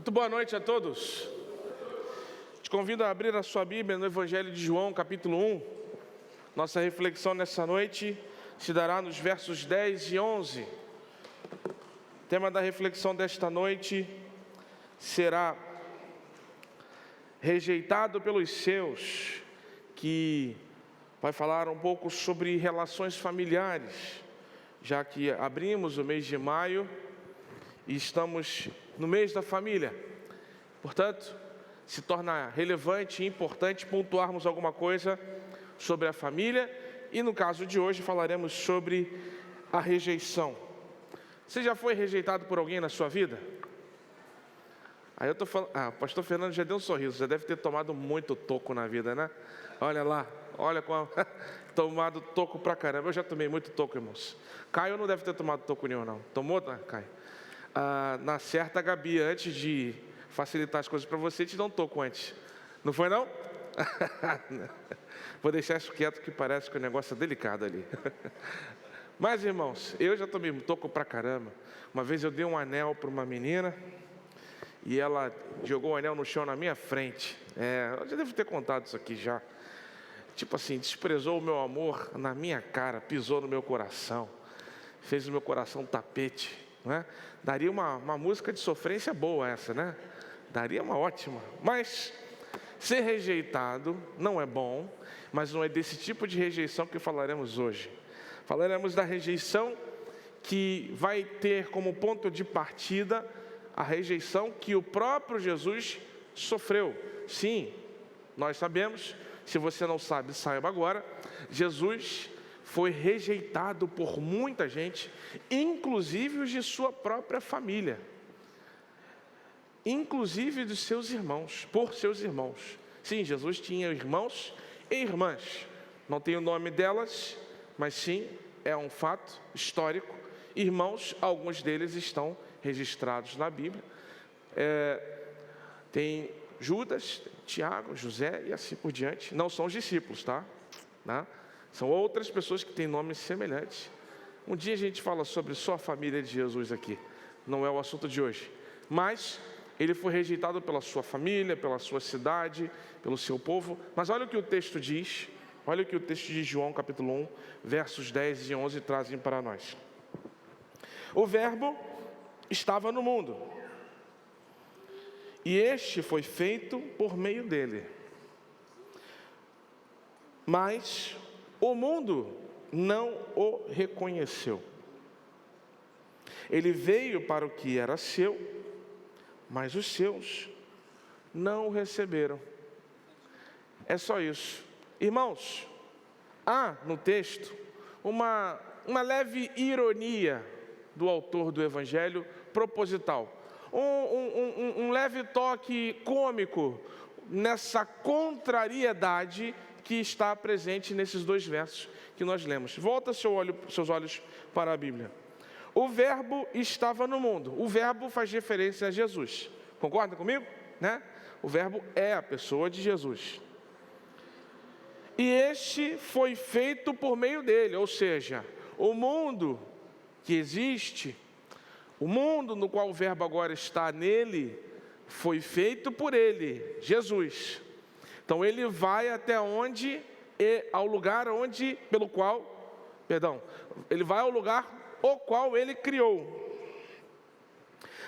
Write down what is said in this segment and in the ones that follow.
Muito boa noite a todos. Te convido a abrir a sua Bíblia no Evangelho de João, capítulo 1. Nossa reflexão nessa noite se dará nos versos 10 e 11. O tema da reflexão desta noite será rejeitado pelos seus, que vai falar um pouco sobre relações familiares, já que abrimos o mês de maio e estamos no mês da família. Portanto, se torna relevante e importante pontuarmos alguma coisa sobre a família, e no caso de hoje falaremos sobre a rejeição. Você já foi rejeitado por alguém na sua vida? Aí eu estou falando, o pastor Fernando já deu um sorriso, já deve ter tomado muito toco na vida, né? Olha lá, olha como tomado toco pra caramba. Eu já tomei muito toco, irmãos. Caio não deve ter tomado toco nenhum, não. Tomou, Caio? Na certa, Gabi, antes de facilitar as coisas para você, te dá um toco antes. Não foi, não? Vou deixar isso quieto, que parece que o negócio é delicado ali. Mas, irmãos, eu já tomei um toco pra caramba. Uma vez eu dei um anel para uma menina e ela jogou o anel no chão na minha frente. Eu já devo ter contado isso aqui já. Tipo assim, desprezou o meu amor na minha cara, pisou no meu coração, fez o meu coração tapete. Né? Daria uma música de sofrência boa essa, né? Daria uma ótima. Mas ser rejeitado não é bom, mas não é desse tipo de rejeição que falaremos hoje. Falaremos da rejeição que vai ter como ponto de partida a rejeição que o próprio Jesus sofreu. Sim, nós sabemos, se você não sabe, saiba agora, Jesus foi rejeitado por muita gente, inclusive os de sua própria família, inclusive dos seus irmãos, por seus irmãos. Sim, Jesus tinha irmãos e irmãs, não tem o nome delas, mas sim, é um fato histórico. Irmãos, alguns deles estão registrados na Bíblia. Tem Judas, Tiago, José e assim por diante. Não são os discípulos, tá? São outras pessoas que têm nomes semelhantes. Um dia a gente fala sobre só a família de Jesus aqui. Não é o assunto de hoje. Mas ele foi rejeitado pela sua família, pela sua cidade, pelo seu povo. Mas olha o que o texto diz. Olha o que o texto de João, capítulo 1, versos 10 e 11 trazem para nós. O verbo estava no mundo, e este foi feito por meio dele. Mas o mundo não o reconheceu. Ele veio para o que era seu, mas os seus não o receberam. É só isso. Irmãos, há no texto uma leve ironia do autor do Evangelho, proposital. Um leve toque cômico nessa contrariedade que está presente nesses dois versos que nós lemos. Volta seus olhos para a Bíblia. O verbo estava no mundo. O verbo faz referência a Jesus. Concorda comigo? Né? O verbo é a pessoa de Jesus. E este foi feito por meio dele, ou seja, o mundo que existe, o mundo no qual o verbo agora está nele, foi feito por ele, Jesus. Então ele vai até onde, ao lugar onde, ele vai ao lugar o qual ele criou.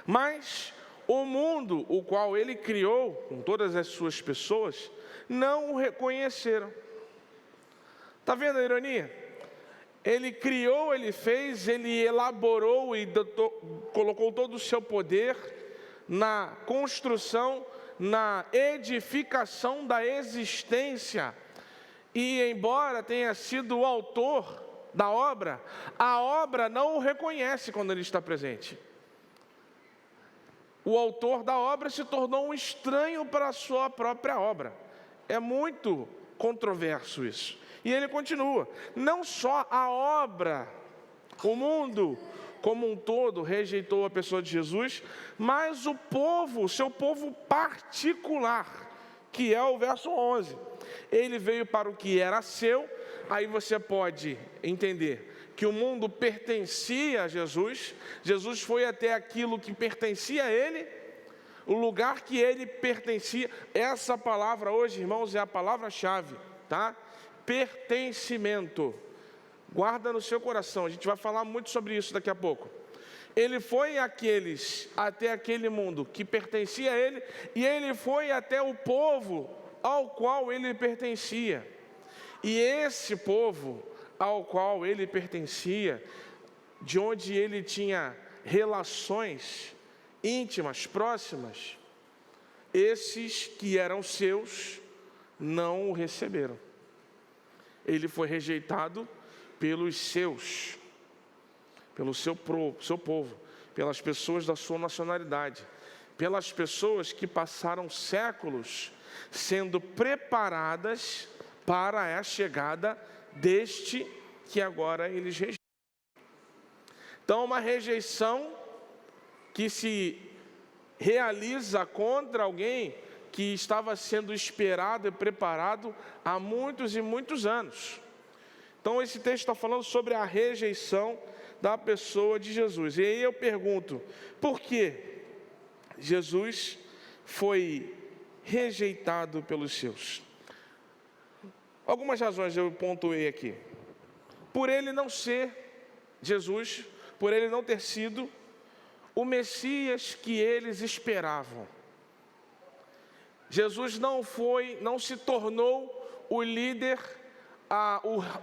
Mas o mundo o qual ele criou, com todas as suas pessoas, não o reconheceram. Está vendo a ironia? Ele criou, ele fez, ele elaborou e colocou todo o seu poder na construção, na edificação da existência. E embora tenha sido o autor da obra, a obra não o reconhece quando ele está presente. O autor da obra se tornou um estranho para a sua própria obra. É muito controverso isso. E ele continua, não só a obra, o mundo como um todo rejeitou a pessoa de Jesus, mas o povo, seu povo particular, que é o verso 11. Ele veio para o que era seu. Aí você pode entender que o mundo pertencia a Jesus. Jesus foi até aquilo que pertencia a ele. o lugar que ele pertencia. Essa palavra hoje, irmãos, é a palavra-chave, tá? Pertencimento. Guarda no seu coração, a gente vai falar muito sobre isso daqui a pouco. Ele foi até aquele mundo que pertencia a ele, e ele foi até o povo ao qual ele pertencia. E esse povo ao qual ele pertencia, de onde ele tinha relações íntimas, próximas, esses que eram seus não o receberam. Ele foi rejeitado pelos seus, pelo seu povo, pelas pessoas da sua nacionalidade, pelas pessoas que passaram séculos sendo preparadas para a chegada deste que agora eles rejeitam. Então, uma rejeição que se realiza contra alguém que estava sendo esperado e preparado há muitos e muitos anos. Então, esse texto está falando sobre a rejeição da pessoa de Jesus. E aí eu pergunto, por que Jesus foi rejeitado pelos seus? Algumas razões eu pontuei aqui. Por ele não ser Jesus, por ele não ter sido o Messias que eles esperavam. Jesus não se tornou o líder,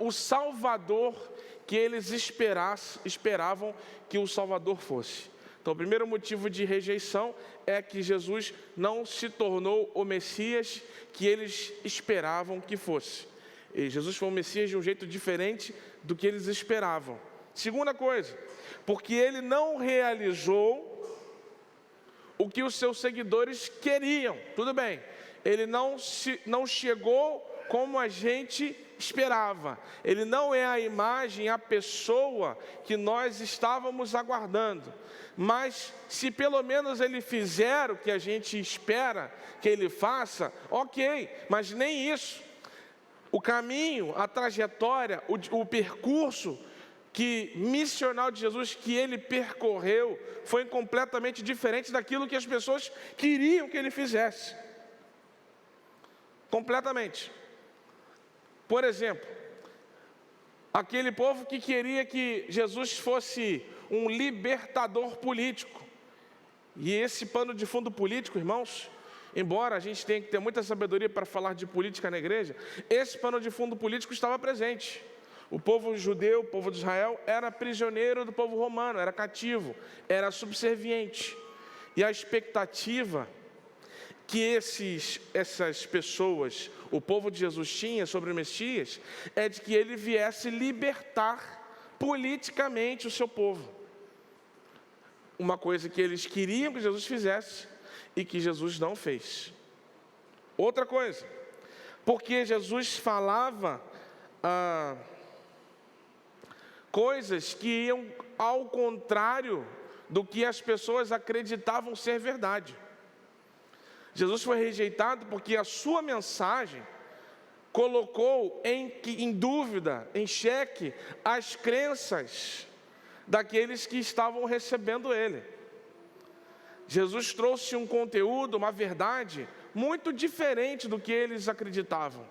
o Salvador que eles esperavam que o Salvador fosse. Então, o primeiro motivo de rejeição é que Jesus não se tornou o Messias que eles esperavam que fosse. E Jesus foi um Messias de um jeito diferente do que eles esperavam. Segunda coisa, porque ele não realizou o que os seus seguidores queriam. Tudo bem, ele não chegou como a gente esperava. Ele não é a imagem, a pessoa que nós estávamos aguardando. Mas se pelo menos ele fizer o que a gente espera que ele faça, ok, mas nem isso. O caminho, a trajetória, o percurso missional de Jesus que ele percorreu foi completamente diferente daquilo que as pessoas queriam que ele fizesse. Completamente. Por exemplo, aquele povo que queria que Jesus fosse um libertador político. E esse pano de fundo político, irmãos, embora a gente tenha que ter muita sabedoria para falar de política na igreja, esse pano de fundo político estava presente. O povo judeu, o povo de Israel, era prisioneiro do povo romano, era cativo, era subserviente. E a expectativa que essas pessoas, o povo de Jesus tinha sobre o Messias, é de que ele viesse libertar politicamente o seu povo. Uma coisa que eles queriam que Jesus fizesse e que Jesus não fez. Outra coisa, porque Jesus falava coisas que iam ao contrário do que as pessoas acreditavam ser verdade. Jesus foi rejeitado porque a sua mensagem colocou em dúvida, em xeque, as crenças daqueles que estavam recebendo ele. Jesus trouxe um conteúdo, uma verdade muito diferente do que eles acreditavam.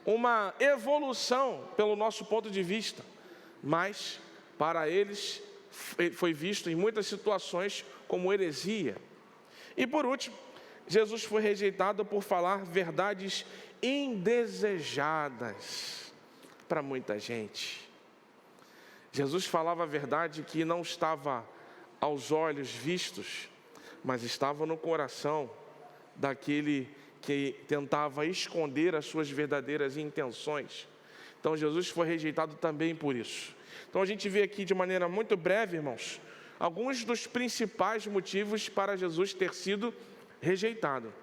Uma evolução pelo nosso ponto de vista, mas para eles foi visto em muitas situações como heresia. E por último, Jesus foi rejeitado por falar verdades indesejadas para muita gente. Jesus falava a verdade que não estava aos olhos vistos, mas estava no coração daquele que tentava esconder as suas verdadeiras intenções. Então Jesus foi rejeitado também por isso. Então a gente vê aqui de maneira muito breve, irmãos, alguns dos principais motivos para Jesus ter sido rejeitado.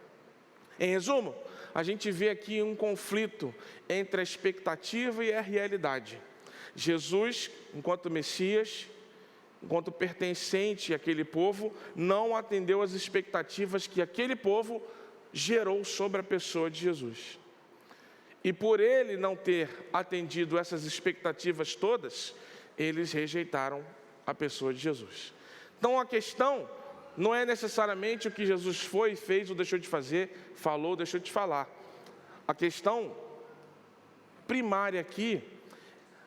Em resumo, a gente vê aqui um conflito entre a expectativa e a realidade. Jesus, enquanto Messias, enquanto pertencente àquele povo, não atendeu às expectativas que aquele povo gerou sobre a pessoa de Jesus. E por ele não ter atendido essas expectativas todas, eles rejeitaram a pessoa de Jesus. Então a questão não é necessariamente o que Jesus foi, fez ou deixou de fazer, falou ou deixou de falar. A questão primária aqui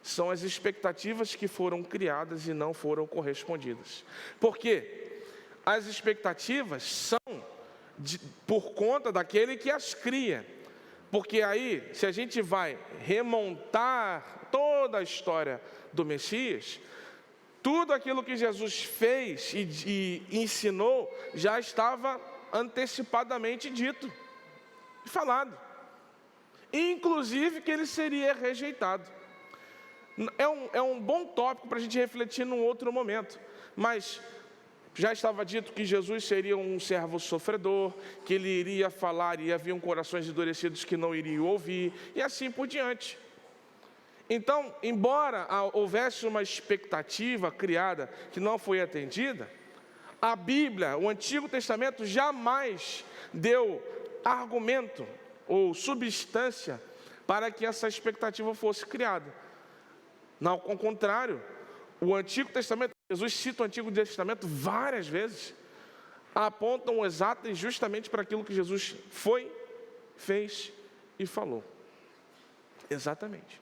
são as expectativas que foram criadas e não foram correspondidas. Por quê? As expectativas são por conta daquele que as cria. Porque aí, se a gente vai remontar toda a história do Messias, tudo aquilo que Jesus fez e ensinou já estava antecipadamente dito e falado. Inclusive que ele seria rejeitado. É um bom tópico para a gente refletir num outro momento. Mas já estava dito que Jesus seria um servo sofredor, que ele iria falar e haviam corações endurecidos que não iriam ouvir, e assim por diante. Então, embora houvesse uma expectativa criada que não foi atendida, a Bíblia, o Antigo Testamento, jamais deu argumento ou substância para que essa expectativa fosse criada. Ao contrário, o Antigo Testamento, Jesus cita o Antigo Testamento várias vezes, apontam exato e justamente para aquilo que Jesus foi, fez e falou. Exatamente.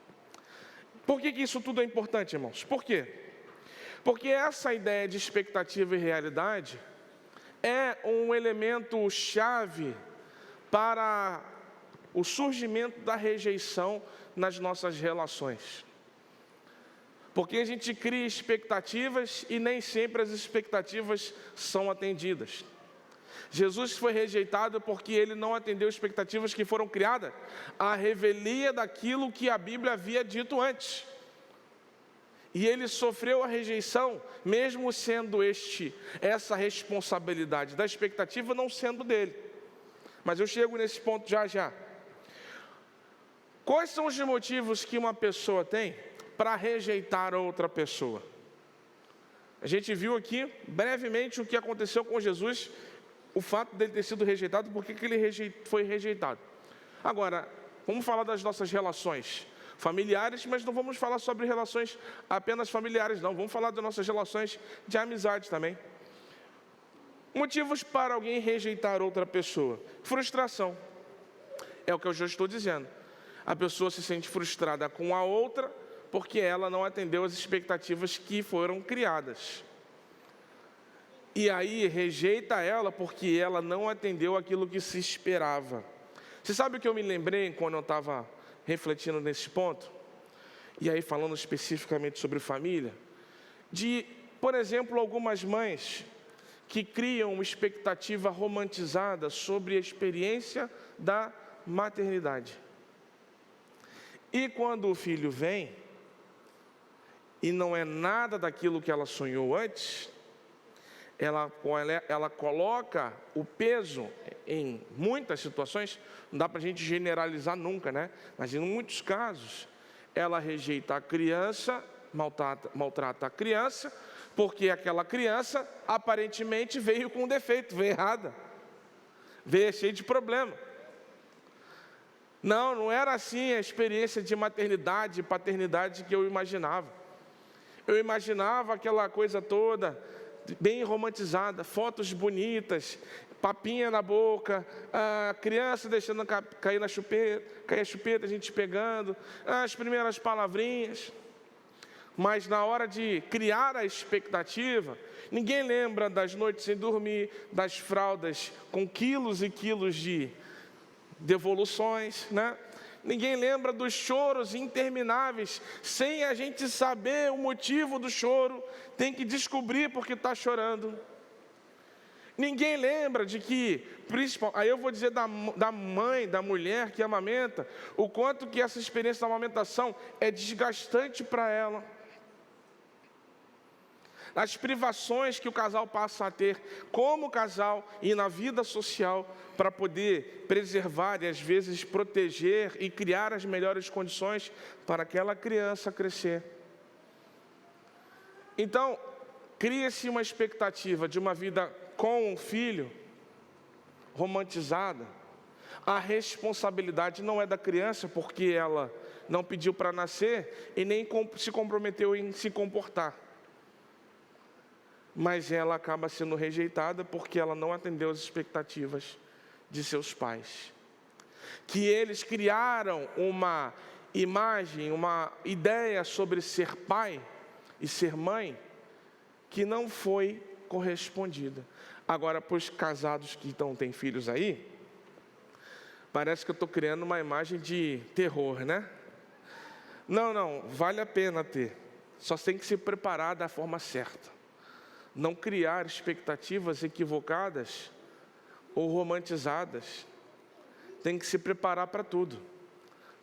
Por que isso tudo é importante, irmãos? Por quê? Porque essa ideia de expectativa e realidade é um elemento chave para o surgimento da rejeição nas nossas relações. Porque a gente cria expectativas e nem sempre as expectativas são atendidas. Jesus foi rejeitado porque ele não atendeu expectativas que foram criadas à revelia daquilo que a Bíblia havia dito antes. E ele sofreu a rejeição, mesmo sendo essa responsabilidade da expectativa não sendo dele. Mas eu chego nesse ponto já. Quais são os motivos que uma pessoa tem para rejeitar outra pessoa? A gente viu aqui brevemente o que aconteceu com Jesus, o fato dele ter sido rejeitado, porque que ele foi rejeitado. Agora, vamos falar das nossas relações familiares, mas não vamos falar sobre relações apenas familiares, não. Vamos falar das nossas relações de amizade também. Motivos para alguém rejeitar outra pessoa: frustração. É o que eu já estou dizendo. A pessoa se sente frustrada com a outra porque ela não atendeu as expectativas que foram criadas. E aí rejeita ela porque ela não atendeu aquilo que se esperava. Você sabe o que eu me lembrei quando eu estava refletindo nesse ponto? E aí falando especificamente sobre família, de, por exemplo, algumas mães que criam uma expectativa romantizada sobre a experiência da maternidade. E quando o filho vem, e não é nada daquilo que ela sonhou antes, ela coloca o peso em muitas situações, não dá para a gente generalizar nunca, né? Mas em muitos casos, ela rejeita a criança, maltrata a criança, porque aquela criança aparentemente veio com um defeito, veio errada, veio cheia de problema. Não era assim a experiência de maternidade e paternidade que eu imaginava. Eu imaginava aquela coisa toda bem romantizada, fotos bonitas, papinha na boca, a criança deixando cair a chupeta, a gente pegando, as primeiras palavrinhas. Mas na hora de criar a expectativa, ninguém lembra das noites sem dormir, das fraldas com quilos e quilos de devoluções, né? Ninguém lembra dos choros intermináveis, sem a gente saber o motivo do choro, tem que descobrir porque está chorando. Ninguém lembra de que, aí eu vou dizer da mãe, da mulher que amamenta, o quanto que essa experiência da amamentação é desgastante para ela. As privações que o casal passa a ter como casal e na vida social para poder preservar e às vezes proteger e criar as melhores condições para aquela criança crescer. Então, cria-se uma expectativa de uma vida com um filho romantizada. A responsabilidade não é da criança porque ela não pediu para nascer e nem se comprometeu em se comportar. mas ela acaba sendo rejeitada porque ela não atendeu às expectativas de seus pais. Que eles criaram uma imagem, uma ideia sobre ser pai e ser mãe que não foi correspondida. Agora, para os casados que têm filhos aí, parece que eu estou criando uma imagem de terror, né? Não, vale a pena ter. Só tem que se preparar da forma certa. Não criar expectativas equivocadas ou romantizadas. Tem que se preparar para tudo.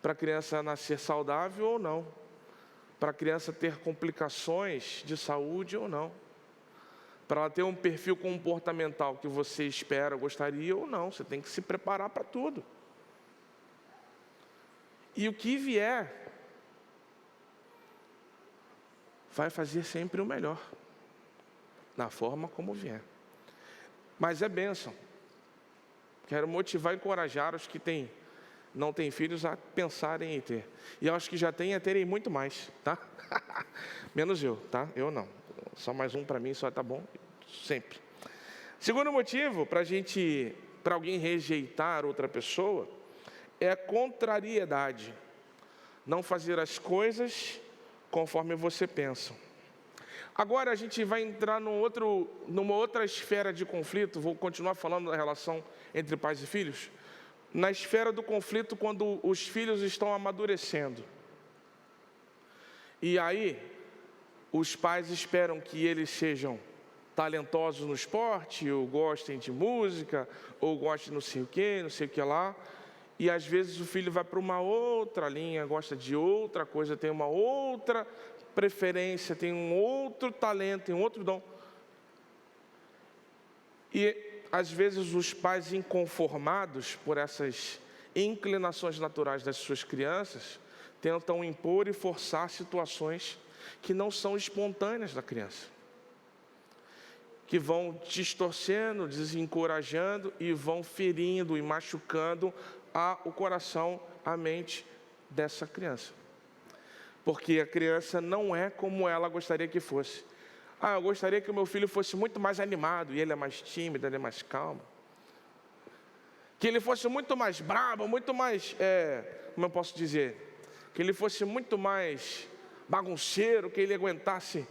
Para a criança nascer saudável ou não. Para a criança ter complicações de saúde ou não. Para ela ter um perfil comportamental que você espera, gostaria ou não. Você tem que se preparar para tudo. E o que vier, vai fazer sempre o melhor, na forma como vier. Mas é bênção. Quero motivar e encorajar os que não têm filhos a pensarem em ter. E aos que já têm a terem muito mais, tá? Menos eu, tá? Eu não. Só mais um para mim, só tá bom, sempre. Segundo motivo para alguém rejeitar outra pessoa, é a contrariedade. Não fazer as coisas conforme você pensa. Agora a gente vai entrar numa outra esfera de conflito. Vou continuar falando da relação entre pais e filhos. Na esfera do conflito, quando os filhos estão amadurecendo. E aí, os pais esperam que eles sejam talentosos no esporte, ou gostem de música, ou gostem de não sei o que lá. E às vezes o filho vai para uma outra linha, gosta de outra coisa, tem uma outra preferência, tem um outro talento, tem um outro dom. E às vezes os pais inconformados por essas inclinações naturais das suas crianças, tentam impor e forçar situações que não são espontâneas da criança. Que vão distorcendo, desencorajando e vão ferindo e machucando o coração, a mente dessa criança. Porque a criança não é como ela gostaria que fosse. Eu gostaria que o meu filho fosse muito mais animado, e ele é mais tímido, ele é mais calmo. Que ele fosse muito mais bravo, muito mais, como eu posso dizer? Que ele fosse muito mais bagunceiro, que ele aguentasse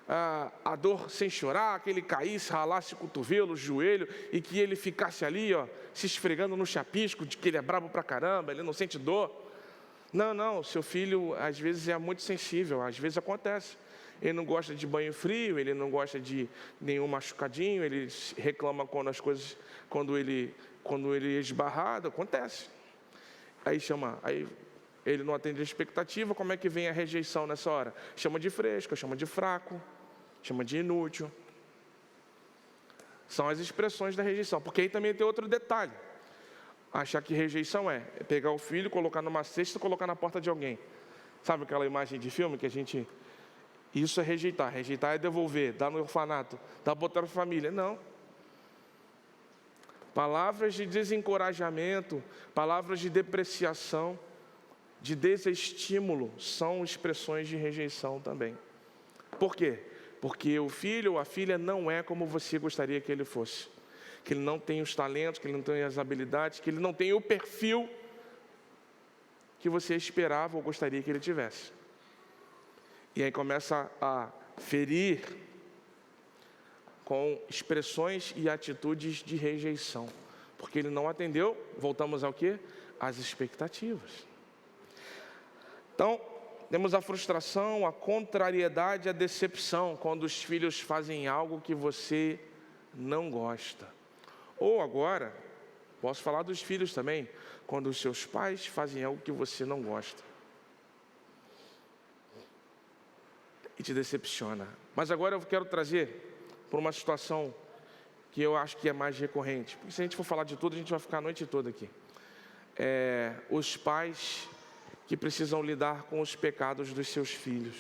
a dor sem chorar, que ele caísse, ralasse o cotovelo, o joelho, e que ele ficasse ali, se esfregando no chapisco, de que ele é bravo pra caramba, ele não sente dor. Não, seu filho às vezes é muito sensível, às vezes acontece. Ele não gosta de banho frio, ele não gosta de nenhum machucadinho, ele reclama quando ele é esbarrado, acontece. Aí ele não atende a expectativa, como é que vem a rejeição nessa hora? Chama de fresco, chama de fraco, chama de inútil. São as expressões da rejeição, porque aí também tem outro detalhe. Achar que rejeição é pegar o filho, colocar numa cesta e colocar na porta de alguém. Sabe aquela imagem de filme que a gente... Isso é rejeitar. Rejeitar é devolver, dar no orfanato, dar botar na família. Não. Palavras de desencorajamento, palavras de depreciação, de desestímulo, são expressões de rejeição também. Por quê? Porque o filho ou a filha não é como você gostaria que ele fosse. Que ele não tem os talentos, que ele não tem as habilidades, que ele não tem o perfil que você esperava ou gostaria que ele tivesse. E aí começa a ferir com expressões e atitudes de rejeição. Porque ele não atendeu, voltamos ao quê? Às expectativas. Então, temos a frustração, a contrariedade, a decepção, quando os filhos fazem algo que você não gosta. Ou agora, posso falar dos filhos também, quando os seus pais fazem algo que você não gosta. E te decepciona. Mas agora eu quero trazer para uma situação que eu acho que é mais recorrente. Porque se a gente for falar de tudo, a gente vai ficar a noite toda aqui. Os pais que precisam lidar com os pecados dos seus filhos.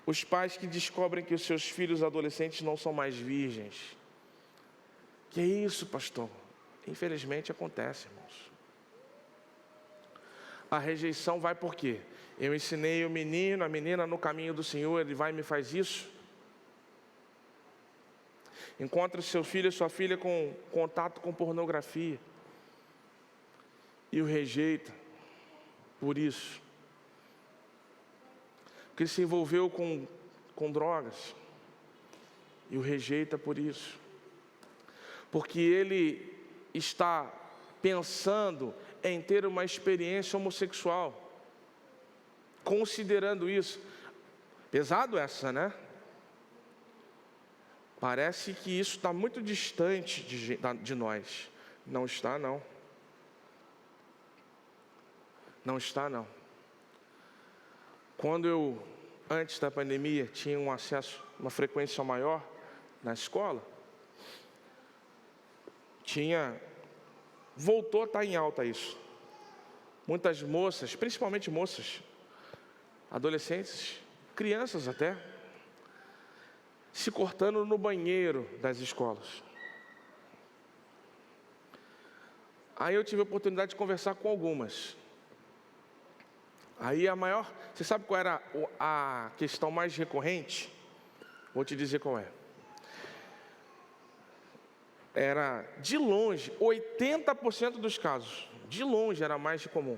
Os pais que descobrem que os seus filhos adolescentes não são mais virgens. Que é isso, pastor? Infelizmente acontece, irmãos. A rejeição vai por quê? Eu ensinei o menino, a menina no caminho do Senhor, ele vai e me faz isso. encontra seu filho ou sua filha com contato com pornografia e o rejeita por isso, porque se envolveu com drogas e o rejeita por isso, porque ele está pensando em ter uma experiência homossexual, considerando isso. Pesado essa, né? Parece que isso está muito distante de nós. Não está, não. Não está, não. Quando eu, antes da pandemia, tinha um acesso, uma frequência maior na escola, voltou a estar em alta isso. Muitas moças, principalmente moças, adolescentes, crianças até, se cortando no banheiro das escolas. Aí eu tive a oportunidade de conversar com algumas. Aí você sabe qual era a questão mais recorrente? Vou te dizer qual é. Era, de longe, 80% dos casos, de longe era mais comum.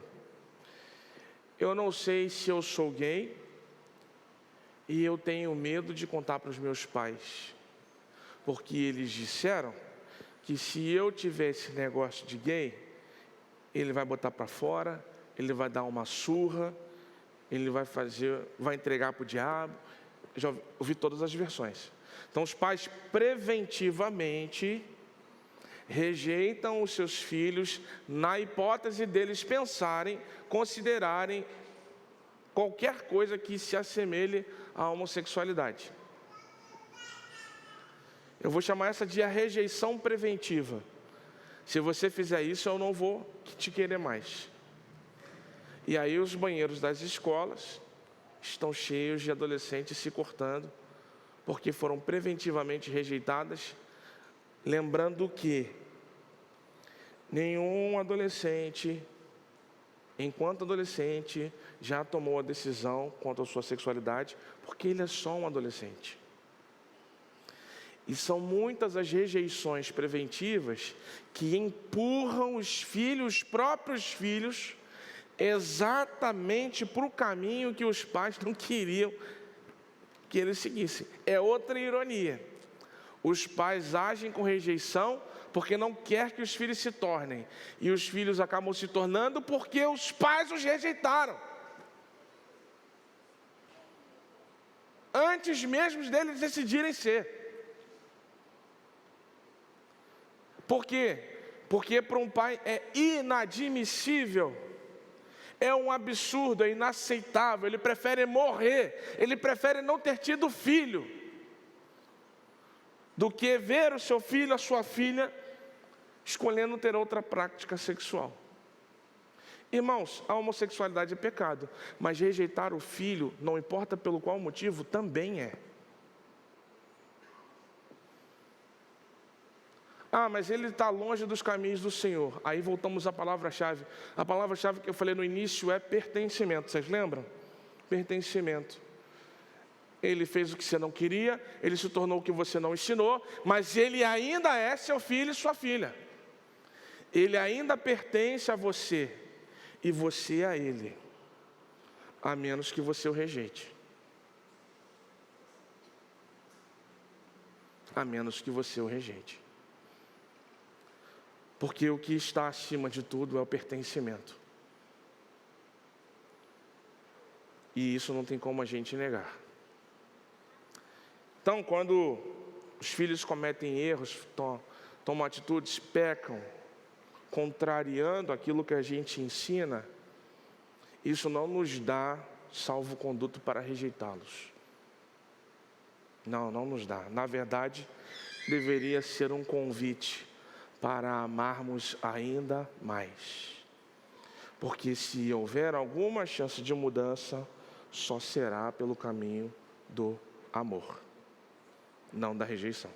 Eu não sei se eu sou gay e eu tenho medo de contar para os meus pais, porque eles disseram que se eu tiver esse negócio de gay, ele vai botar para fora, ele vai dar uma surra, ele vai entregar para o diabo. Eu já ouvi todas as versões. Então os pais preventivamente rejeitam os seus filhos na hipótese deles considerarem qualquer coisa que se assemelhe à homossexualidade. Eu vou chamar essa de a rejeição preventiva. Se você fizer isso, eu não vou te querer mais. E aí os banheiros das escolas estão cheios de adolescentes se cortando, porque foram preventivamente rejeitadas, lembrando que nenhum adolescente, enquanto adolescente, já tomou a decisão quanto à sua sexualidade, porque ele é só um adolescente. E são muitas as rejeições preventivas que empurram os próprios filhos, exatamente para o caminho que os pais não queriam que eles seguissem. É outra ironia. Os pais agem com rejeição porque não quer que os filhos se tornem. E os filhos acabam se tornando porque os pais os rejeitaram. Antes mesmo deles decidirem ser. Por quê? Porque para um pai é inadmissível, é um absurdo, é inaceitável. Ele prefere morrer, ele prefere não ter tido filho, do que ver o seu filho, a sua filha, escolhendo ter outra prática sexual. Irmãos, a homossexualidade é pecado, mas rejeitar o filho, não importa pelo qual motivo, também é. Ah, mas ele está longe dos caminhos do Senhor. Aí voltamos à palavra-chave. A palavra-chave que eu falei no início é pertencimento. Vocês lembram? Pertencimento. Ele fez o que você não queria, ele se tornou o que você não ensinou, mas ele ainda é seu filho e sua filha. Ele ainda pertence a você e você a ele, a menos que você o rejeite. A menos que você o rejeite. Porque o que está acima de tudo é o pertencimento. E isso não tem como a gente negar. Então, quando os filhos cometem erros, tomam atitudes, pecam, contrariando aquilo que a gente ensina, isso não nos dá salvo-conduto para rejeitá-los. Não nos dá. Na verdade, deveria ser um convite para amarmos ainda mais. Porque se houver alguma chance de mudança, só será pelo caminho do amor, não da rejeição.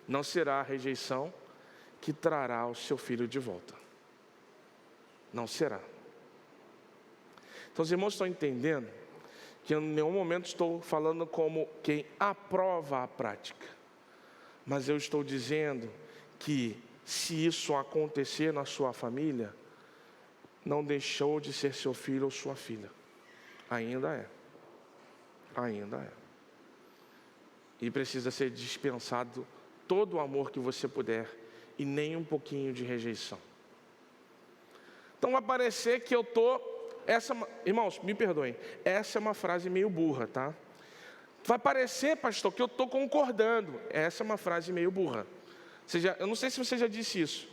Não será a rejeição que trará o seu filho de volta. Não será. Então os irmãos estão entendendo porque em nenhum momento estou falando como quem aprova a prática. Mas eu estou dizendo que se isso acontecer na sua família, não deixou de ser seu filho ou sua filha. Ainda é. Ainda é. E precisa ser dispensado todo o amor que você puder e nem um pouquinho de rejeição. Então vai parecer que eu estou... Irmãos, me perdoem, essa é uma frase meio burra, tá? Vai parecer, pastor, que eu estou concordando. Essa é uma frase meio burra. Eu não sei se você já disse isso.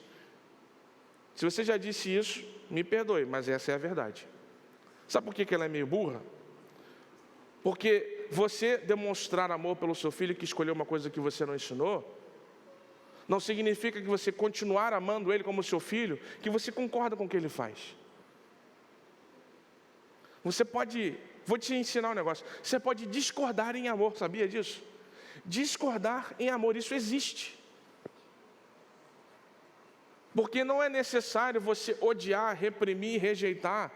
Se você já disse isso, me perdoe, mas essa é a verdade. Sabe por que ela é meio burra? Porque você demonstrar amor pelo seu filho que escolheu uma coisa que você não ensinou, não significa que você continuar amando ele como seu filho, que você concorda com o que ele faz. Você pode, vou te ensinar um negócio, você pode discordar em amor, sabia disso? Discordar em amor, isso existe. Porque não é necessário você odiar, reprimir, rejeitar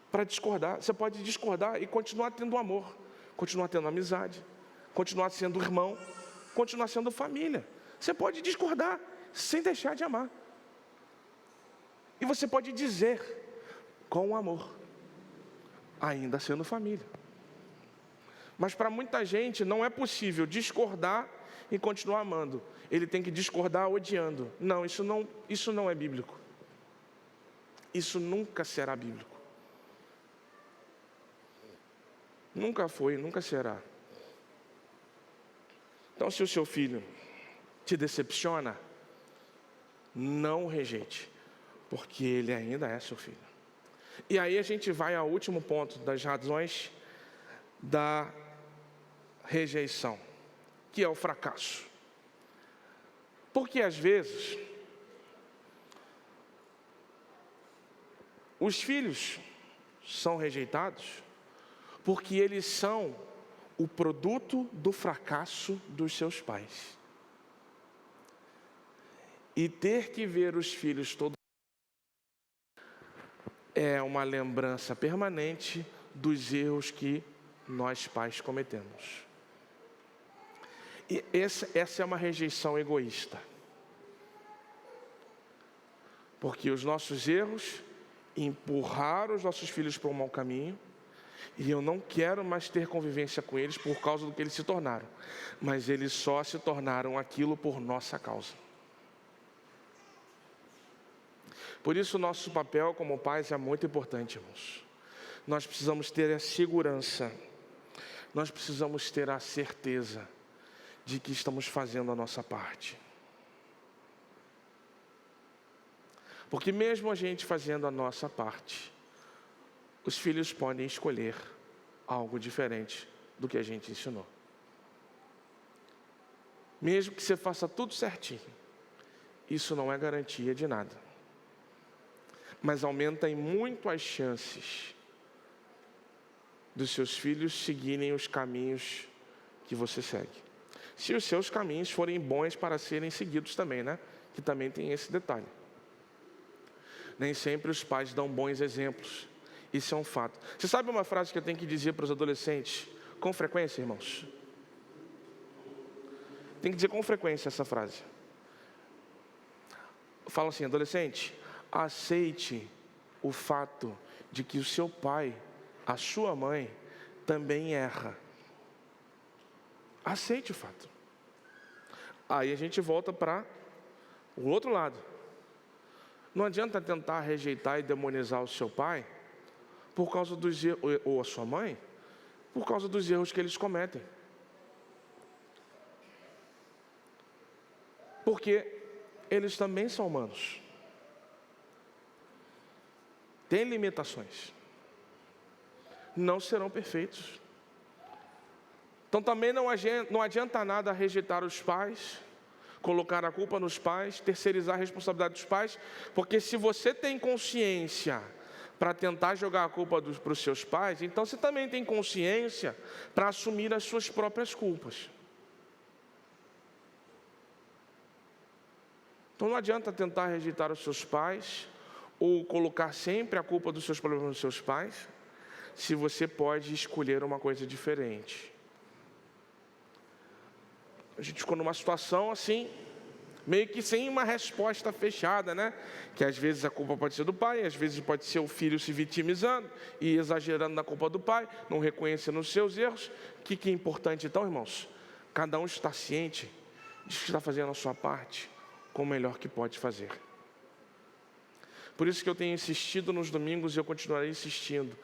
para discordar. Você pode discordar e continuar tendo amor, continuar tendo amizade, continuar sendo irmão, continuar sendo família. Você pode discordar sem deixar de amar. E você pode dizer com amor, ainda sendo família. Mas para muita gente não é possível discordar e continuar amando. Ele tem que discordar odiando. Não, isso não é bíblico. Isso nunca será bíblico. Nunca foi, nunca será. Então, se o seu filho te decepciona, não o rejeite, porque ele ainda é seu filho. E aí a gente vai ao último ponto das razões da rejeição, que é o fracasso. Porque às vezes os filhos são rejeitados porque eles são o produto do fracasso dos seus pais. E ter que ver os filhos todos é uma lembrança permanente dos erros que nós pais cometemos. E essa é uma rejeição egoísta. Porque os nossos erros empurraram os nossos filhos para um mau caminho, e eu não quero mais ter convivência com eles por causa do que eles se tornaram. Mas eles só se tornaram aquilo por nossa causa. Por isso o nosso papel como pais é muito importante, irmãos. Nós precisamos ter a segurança, nós precisamos ter a certeza de que estamos fazendo a nossa parte. Porque mesmo a gente fazendo a nossa parte, os filhos podem escolher algo diferente do que a gente ensinou. Mesmo que você faça tudo certinho, isso não é garantia de nada. Mas aumenta em muito as chances dos seus filhos seguirem os caminhos que você segue. Se os seus caminhos forem bons para serem seguidos também, né? Que também tem esse detalhe. Nem sempre os pais dão bons exemplos. Isso é um fato. Você sabe uma frase que eu tenho que dizer para os adolescentes com frequência, irmãos? Tem que dizer com frequência essa frase. Fala assim: adolescente, aceite o fato de que o seu pai, a sua mãe, também erra. Aceite o fato. Aí a gente volta para o outro lado. Não adianta tentar rejeitar e demonizar o seu pai por causa dos erros, ou a sua mãe, por causa dos erros que eles cometem. Porque eles também são humanos. Têm limitações. Não serão perfeitos. Então também não adianta nada rejeitar os pais, colocar a culpa nos pais, terceirizar a responsabilidade dos pais, porque se você tem consciência para tentar jogar a culpa para os seus pais, então você também tem consciência para assumir as suas próprias culpas. Então não adianta tentar rejeitar os seus pais, ou colocar sempre a culpa dos seus problemas nos seus pais, se você pode escolher uma coisa diferente. A gente ficou numa situação assim, meio que sem uma resposta fechada, né? Que às vezes a culpa pode ser do pai, às vezes pode ser o filho se vitimizando e exagerando na culpa do pai, não reconhecendo os seus erros. O que é importante então, irmãos? Cada um está ciente de que está fazendo a sua parte com o melhor que pode fazer. Por isso que eu tenho insistido nos domingos e eu continuarei insistindo.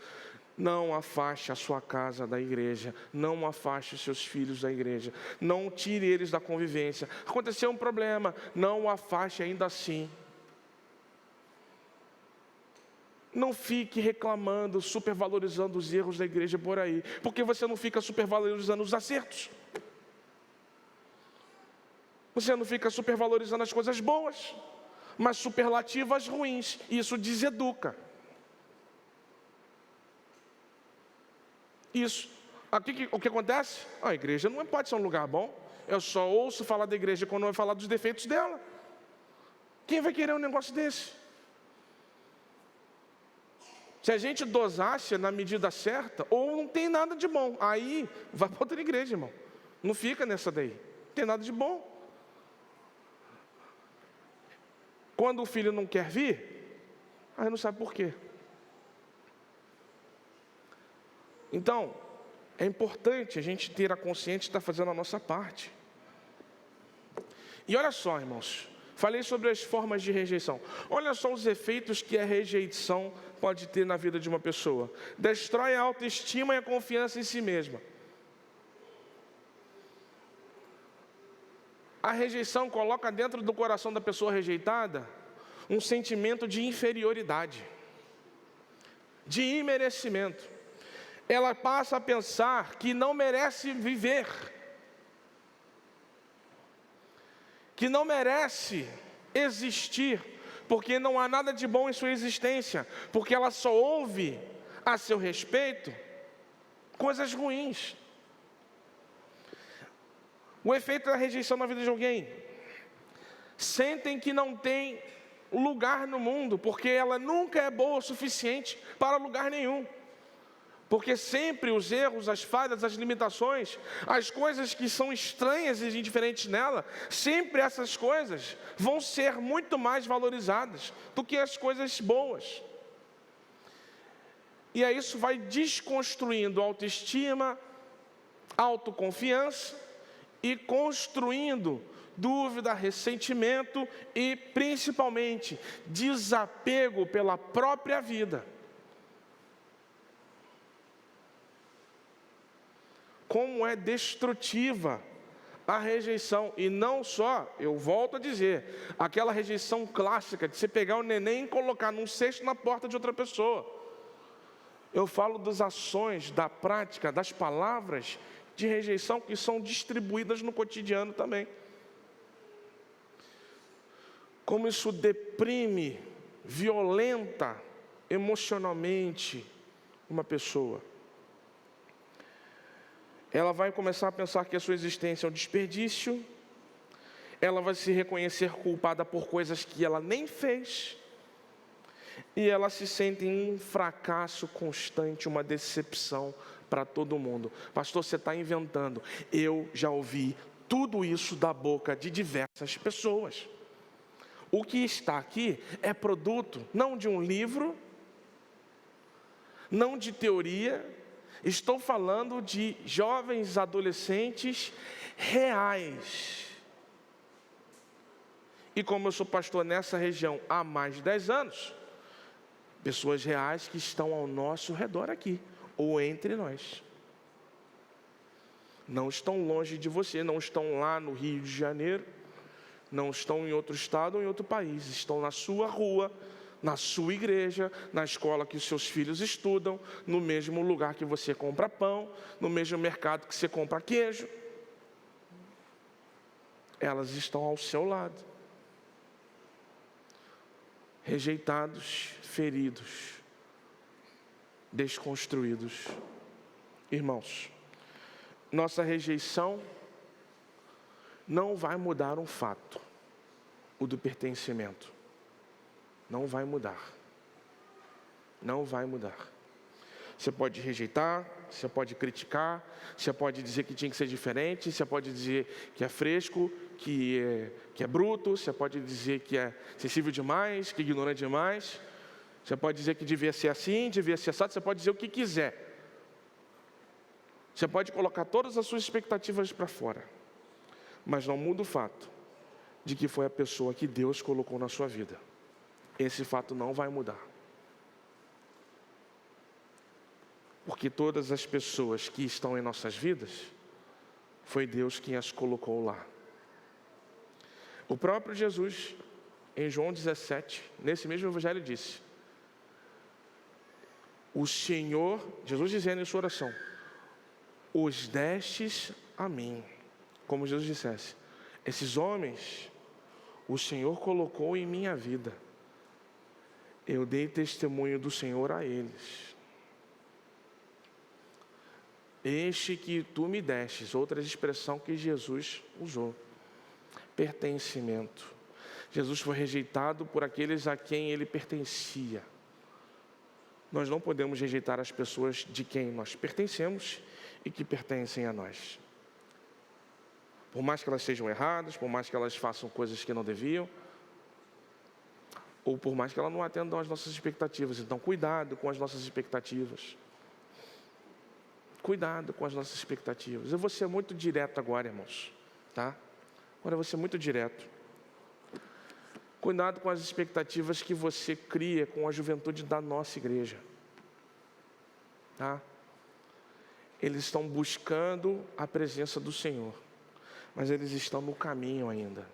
Não afaste a sua casa da igreja, não afaste os seus filhos da igreja, não tire eles da convivência. Aconteceu um problema, não o afaste ainda assim. Não fique reclamando, supervalorizando os erros da igreja por aí, porque você não fica supervalorizando os acertos. Você não fica supervalorizando as coisas boas, mas superlativas ruins. Isso deseduca. Isso. Aqui o que acontece? A igreja não pode ser um lugar bom. Eu só ouço falar da igreja quando vai falar dos defeitos dela. Quem vai querer um negócio desse? Se a gente dosasse na medida certa, ou não tem nada de bom, aí vai para outra igreja, irmão. Não fica nessa daí. Não tem nada de bom. Quando o filho não quer vir, aí não sabe por quê. Então, é importante a gente ter a consciência de estar fazendo a nossa parte. E olha só, irmãos, falei sobre as formas de rejeição. Olha só os efeitos que a rejeição pode ter na vida de uma pessoa. Destrói a autoestima e a confiança em si mesma. A rejeição coloca dentro do coração da pessoa rejeitada um sentimento de inferioridade, de imerecimento. Ela passa a pensar que não merece viver, que não merece existir, porque não há nada de bom em sua existência, porque ela só ouve a seu respeito coisas ruins. O efeito da rejeição na vida de alguém: sentem que não tem lugar no mundo, porque ela nunca é boa o suficiente para lugar nenhum. Porque sempre os erros, as falhas, as limitações, as coisas que são estranhas e indiferentes nela, sempre essas coisas vão ser muito mais valorizadas do que as coisas boas. E aí isso vai desconstruindo autoestima, autoconfiança e construindo dúvida, ressentimento e principalmente desapego pela própria vida. Como é destrutiva a rejeição, e não só, eu volto a dizer, aquela rejeição clássica de você pegar o neném e colocar num cesto na porta de outra pessoa. Eu falo das ações, da prática, das palavras de rejeição que são distribuídas no cotidiano também. Como isso deprime, violenta emocionalmente uma pessoa. Ela vai começar a pensar que a sua existência é um desperdício. Ela vai se reconhecer culpada por coisas que ela nem fez. E ela se sente em um fracasso constante, uma decepção para todo mundo. Pastor, você está inventando. Eu já ouvi tudo isso da boca de diversas pessoas. O que está aqui é produto não de um livro, não de teoria. Estou falando de jovens adolescentes reais. E como eu sou pastor nessa região há mais de 10 anos, pessoas reais que estão ao nosso redor aqui, ou entre nós. Não estão longe de você, não estão lá no Rio de Janeiro, não estão em outro estado ou em outro país, estão na sua rua, na sua igreja, na escola que os seus filhos estudam, no mesmo lugar que você compra pão, no mesmo mercado que você compra queijo. Elas estão ao seu lado. Rejeitados, feridos, desconstruídos. Irmãos, nossa rejeição não vai mudar um fato, o do pertencimento. Não vai mudar. Não vai mudar. Você pode rejeitar, você pode criticar, você pode dizer que tinha que ser diferente, você pode dizer que é fresco, que é bruto, você pode dizer que é sensível demais, que é ignorante demais. Você pode dizer que devia ser assim, devia ser assado, você pode dizer o que quiser. Você pode colocar todas as suas expectativas para fora, mas não muda o fato de que foi a pessoa que Deus colocou na sua vida. Esse fato não vai mudar. Porque todas as pessoas que estão em nossas vidas, foi Deus quem as colocou lá. O próprio Jesus, em João 17, nesse mesmo evangelho disse: o Senhor, Jesus dizendo em sua oração, os destes a mim. Como Jesus dissesse, esses homens, o Senhor colocou em minha vida. Eu dei testemunho do Senhor a eles. Este que tu me destes, outra expressão que Jesus usou. Pertencimento. Jesus foi rejeitado por aqueles a quem ele pertencia. Nós não podemos rejeitar as pessoas de quem nós pertencemos e que pertencem a nós. Por mais que elas sejam erradas, por mais que elas façam coisas que não deviam, ou por mais que elas não atendam às nossas expectativas. Então, cuidado com as nossas expectativas. Cuidado com as nossas expectativas. Eu vou ser muito direto agora, irmãos, tá? Agora eu vou ser muito direto. Cuidado com as expectativas que você cria com a juventude da nossa igreja, tá? Eles estão buscando a presença do Senhor, mas eles estão no caminho ainda.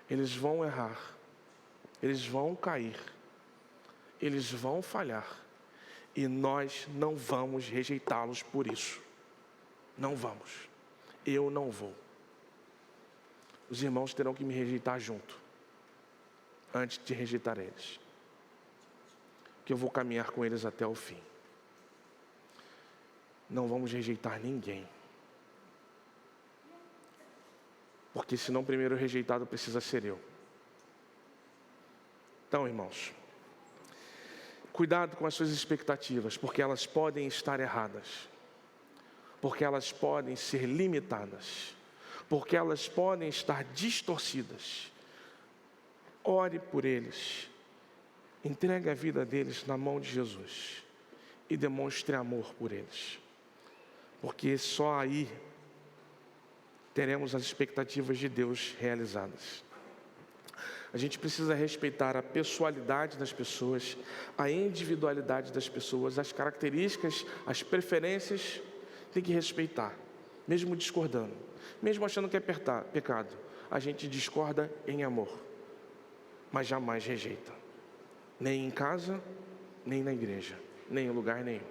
Eles vão errar, eles vão cair, eles vão falhar. E nós não vamos rejeitá-los por isso. Não vamos. Eu não vou. Os irmãos terão que me rejeitar junto, antes de rejeitar eles. Que eu vou caminhar com eles até o fim. Não vamos rejeitar ninguém. Porque senão o primeiro rejeitado precisa ser eu. Então, irmãos, cuidado com as suas expectativas, porque elas podem estar erradas, porque elas podem ser limitadas, porque elas podem estar distorcidas. Ore por eles, entregue a vida deles na mão de Jesus e demonstre amor por eles, porque só aí teremos as expectativas de Deus realizadas. A gente precisa respeitar a pessoalidade das pessoas, a individualidade das pessoas, as características, as preferências, tem que respeitar, mesmo discordando, mesmo achando que é pecado. A gente discorda em amor, mas jamais rejeita, nem em casa, nem na igreja, nem em lugar nenhum.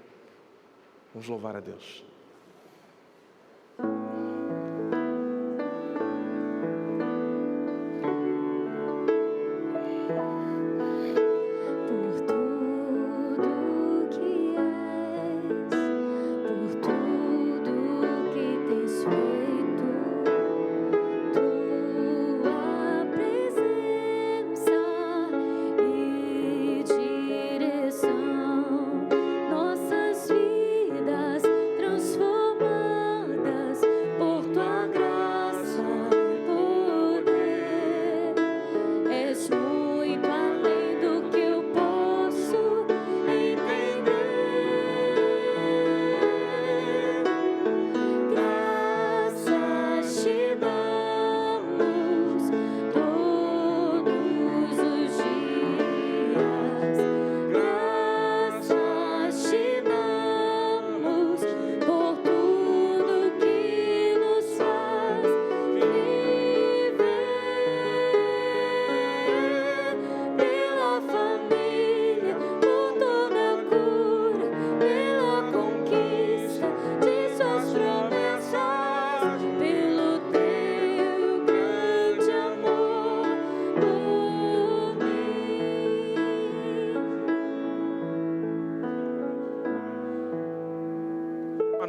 Vamos louvar a Deus.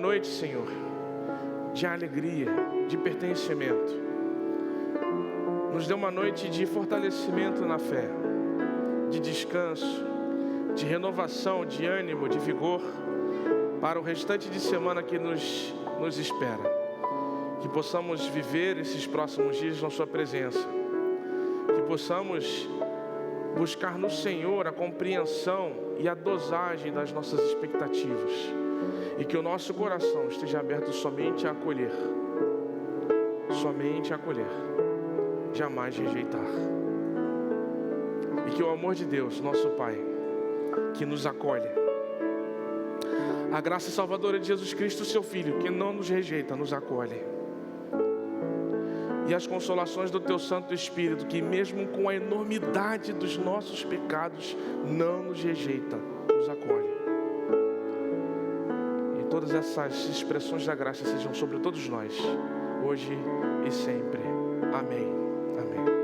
Noite, Senhor, de alegria, de pertencimento. Nos dê uma noite de fortalecimento na fé, de descanso, de renovação, de ânimo, de vigor para o restante de semana que nos espera. Que possamos viver esses próximos dias na sua presença. Que possamos buscar no Senhor a compreensão e a dosagem das nossas expectativas. E que o nosso coração esteja aberto somente a acolher. Somente a acolher. Jamais rejeitar. E que o amor de Deus, nosso Pai, que nos acolhe, a graça salvadora de Jesus Cristo, seu Filho, que não nos rejeita, nos acolhe, e as consolações do Teu Santo Espírito, que mesmo com a enormidade dos nossos pecados, não nos rejeita, nos acolhe. E todas essas expressões da graça sejam sobre todos nós, hoje e sempre. Amém. Amém.